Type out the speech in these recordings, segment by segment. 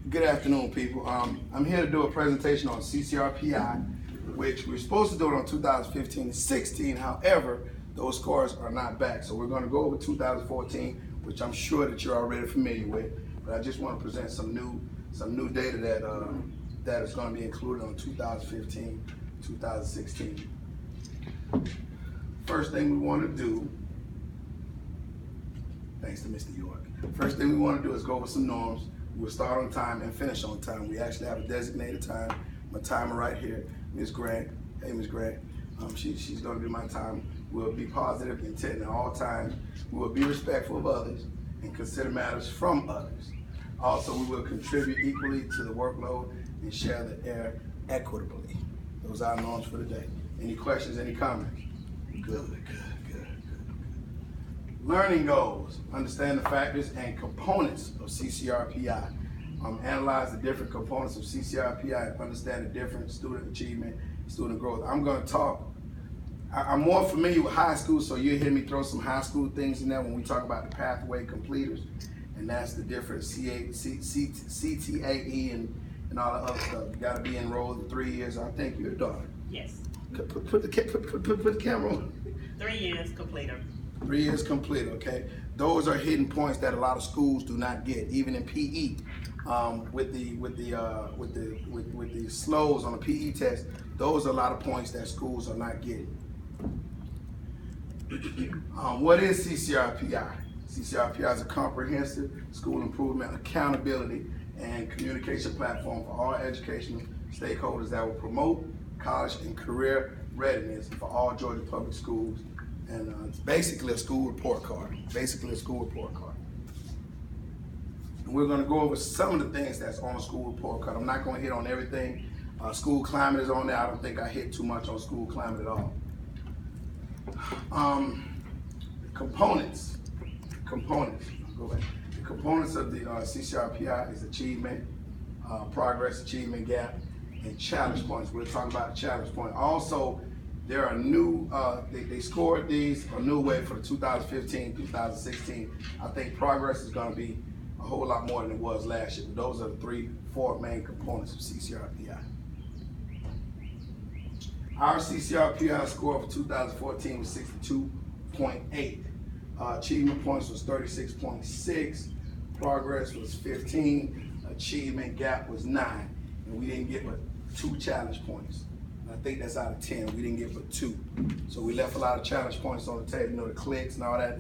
Good afternoon, people. I'm here to do a presentation on CCRPI, which we're supposed to do it on 2015 and 16. However, those scores are not back. So we're going to go over 2014, which I'm sure that you're already familiar with. But I just want to present some new data that is going to be included on 2015, 2016. First thing we want to do, thanks to Mr. York. First thing we want to do is go over some norms. We'll start on time and finish on time. We actually have a designated time. My timer right here, Ms. Grant. Hey, Ms. Grant. She's going to be my time. We'll be positive, intent at all times. We will be respectful of others and consider matters from others. Also, we will contribute equally to the workload and share the air equitably. Those are our norms for today. Any questions, any comments? Good. Learning goals, understand the factors and components of CCRPI. Analyze the different components of CCRPI and understand the different student achievement, student growth. I'm more familiar with high school, so you'll hear me throw some high school things in there when we talk about the pathway completers, and that's the different CTAE and all the other stuff. You gotta be enrolled in 3 years. I think you're a daughter. Yes. Put the camera on. 3 years completer. 3 years complete, okay? Those are hidden points that a lot of schools do not get, even in PE. With the slows on the PE test, those are a lot of points that schools are not getting. What is CCRPI? CCRPI is a comprehensive school improvement, accountability, and communication platform for all educational stakeholders that will promote college and career readiness for all Georgia public schools. And it's basically a school report card. And we're going to go over some of the things that's on a school report card. I'm not going to hit on everything. School climate is on there. I don't think I hit too much on school climate at all. Components. I'll go back. The components of the CCRPI is achievement, progress, achievement gap, and challenge points. We'll talk about the challenge point. Also, there are new, they scored these a new way for the 2015, 2016. I think progress is going to be a whole lot more than it was last year. But those are the four main components of CCRPI. Our CCRPI score for 2014 was 62.8. Achievement points was 36.6. Progress was 15. Achievement gap was 9. And we didn't get but 2 challenge points. I think that's out of 10. We didn't get but 2. So we left a lot of challenge points on the table. You know, the clicks and all that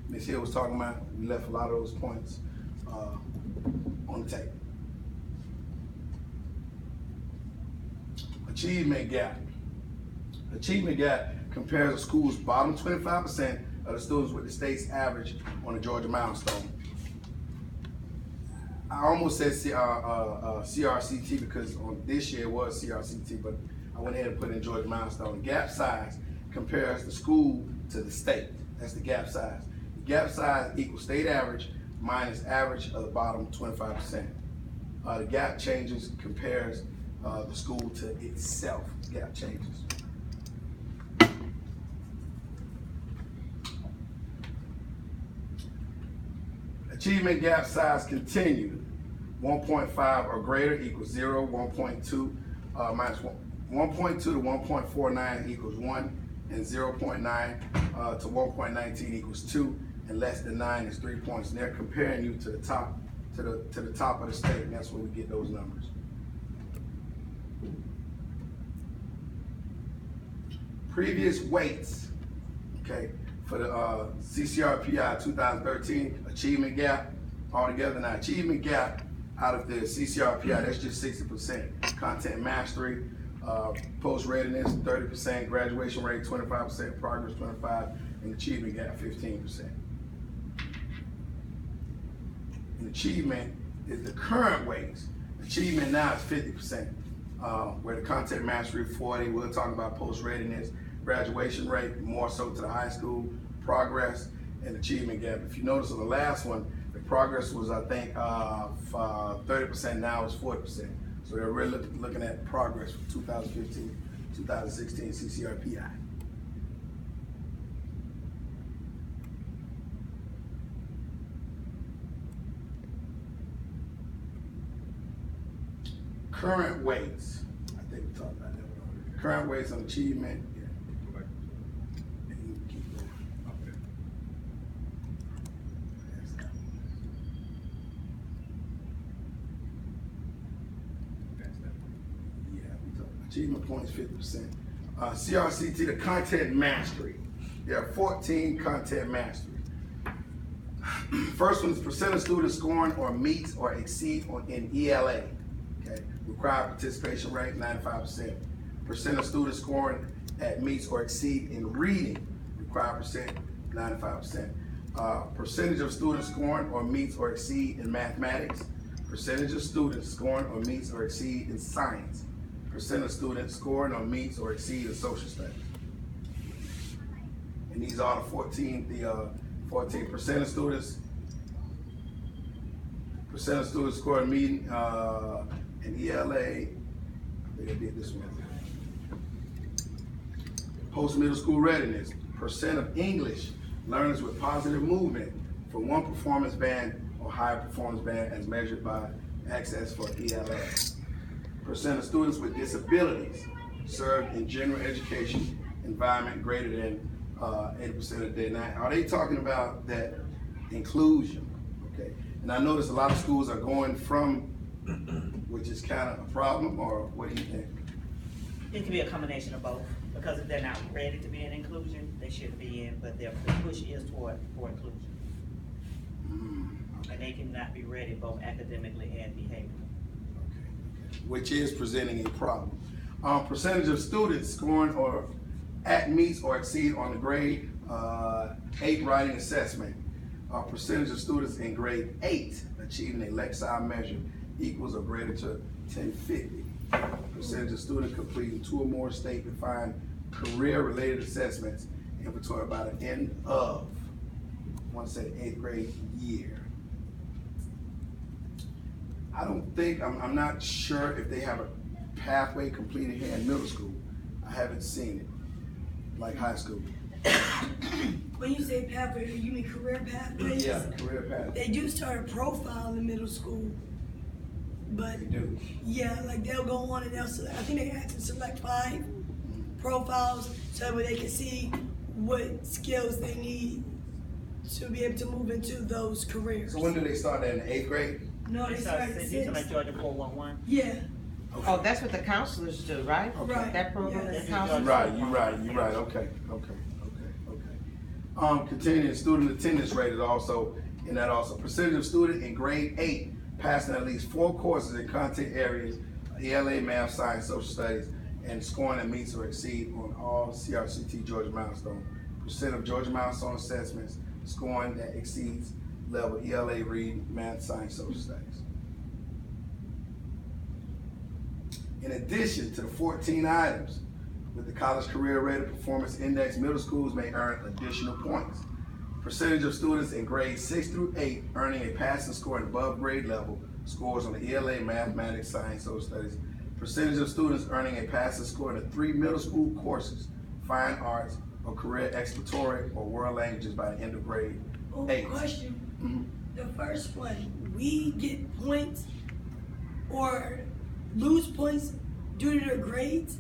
Ms. Hill was talking about. We left a lot of those points on the table. Achievement gap. Achievement gap compares a school's bottom 25% of the students with the state's average on the Georgia milestone. I almost said CRCT because on this year it was CRCT, but I went ahead and put in Georgia milestone. Gap size compares the school to the state. That's the gap size. The gap size equals state average minus average of the bottom 25%. The gap changes compares the school to itself. Gap changes. Achievement gap size continued. 1.5 or greater equals 0. 1.2 minus 1.2 to 1.49 equals 1, and 0.9 to 1.19 equals 2, and less than 9 is 3 points. And they're comparing you to the top of the state, and that's where we get those numbers. Previous weights, okay, for the CCRPI 2013 achievement gap altogether. Now, achievement gap out of the CCRPI, that's just 60%. Content mastery, post readiness 30%, graduation rate 25%, progress 25%, and achievement gap 15%. And achievement is the current weights. Achievement now is 50%, where the content mastery 40. We'll talk about post readiness, graduation rate more so to the high school, progress, and achievement gap. If you notice on the last one, the progress was, I think, 30%, now it's 40%. So they're really looking at progress for 2015, 2016 CCRPI. current weights. I think we talked about that one already. Current weights on achievement. Yeah. And you can keep going. Okay. That's that one. That's that one. Yeah, we talked about achievement points 50%. CRCT, the content mastery. There are 14 content masteries. First one is percent of students scoring or meets or exceed in ELA. Okay, required participation rate 95%. Percent of students scoring at meets or exceed in reading, required percent 95%. Percentage of students scoring or meets or exceed in mathematics. Percentage of students scoring or meets or exceed in science. Percent of students scoring or meets or exceed in social studies. And these are the 14% of students. Percent of students scoring meeting in ELA. I think I did this one. Post middle school readiness. Percent of English learners with positive movement for one performance band or higher performance band as measured by access for ELA. Percent of students with disabilities served in general education environment greater than 80% of the day. Now, are they talking about that inclusion? Okay, and I notice a lot of schools are going from, which is kind of a problem, or what do you think? It can be a combination of both, because if they're not ready to be in inclusion, they shouldn't be in, but their push is for inclusion. And they cannot be ready both academically and behaviorally. Okay. Which is presenting a problem. Percentage of students scoring or at meets or exceed on the grade 8 writing assessment. Percentage of students in grade 8 achieving a Lexile measure equals or greater to 1050. Percentage of students completing 2 or more state-defined career-related assessments inventory by the end of, I want to say, 8th grade year. I don't think, I'm not sure if they have a pathway completed here in middle school. I haven't seen it, like high school. When you say pathway, you mean career pathways? Yeah, career pathway. They do start a profile in middle school, but They do. yeah, like they'll go on and they'll select, I think they have to select 5 profiles so that they can see what skills they need to be able to move into those careers. So when do they start that, in the 8th grade? No, they start at These are like 6. Georgia 411. Yeah, Oh, that's what the counselors do, right? Right. That program, Yes. the counselors. You're right, okay. Continuing student attendance rate is also, and that also, percentage of student in grade 8 passing at least 4 courses in content areas, ELA, math, science, social studies, and scoring that meets or exceed on all CRCT Georgia Milestone. Percent of Georgia Milestone assessments scoring that exceeds level ELA, reading, math, science, social studies. In addition to the 14 items, with the College Career Ready Performance Index, middle schools may earn additional points. Percentage of students in grades 6 through 8 earning a passing score at above grade level, scores on the ELA, mathematics, science, social studies. Percentage of students earning a passing score in the 3 middle school courses, fine arts, or career exploratory or world languages by the end of grade 8. question. Mhm. The first one, we get points or lose points due to their grades?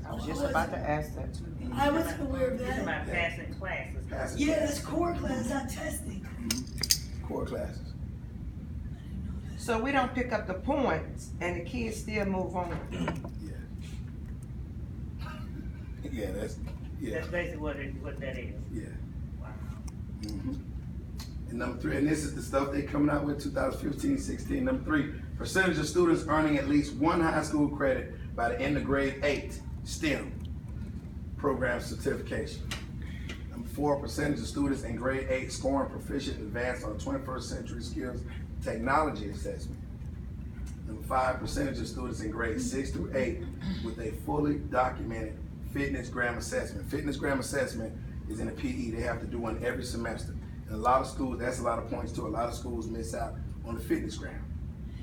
I was just about to ask that too. I wasn't aware of These are my that. passing classes. Passing Yeah, class. that's core class, not testing. Core classes. So we don't pick up the points and the kids still move on. Yeah. Yeah, that's That's basically what that is. yeah. Wow. Mhm. And number 3, and this is the stuff they coming out with 2015-16. Number 3, percentage of students earning at least 1 high school credit by the end of grade 8, STEM program certification. Number 4, percentage of students in grade 8 scoring proficient advanced on 21st century skills technology assessment. Number 5, percentage of students in grades 6 through 8 with a fully documented fitness gram assessment. Fitness gram assessment is in a PE. They have to do one every semester. And a lot of schools, that's a lot of points too. A lot of schools miss out on the fitness gram.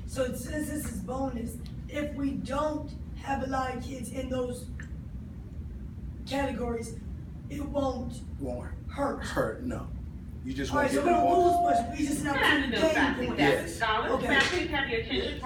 So since this is bonus, if we don't have a lot of kids in those categories, it won't Won't hurt. hurt, no. You just All won't right, so get we the don't bonus. lose much, we just not Kind of gain know, I think points. that's a scholar. Okay. Now, please have your attention.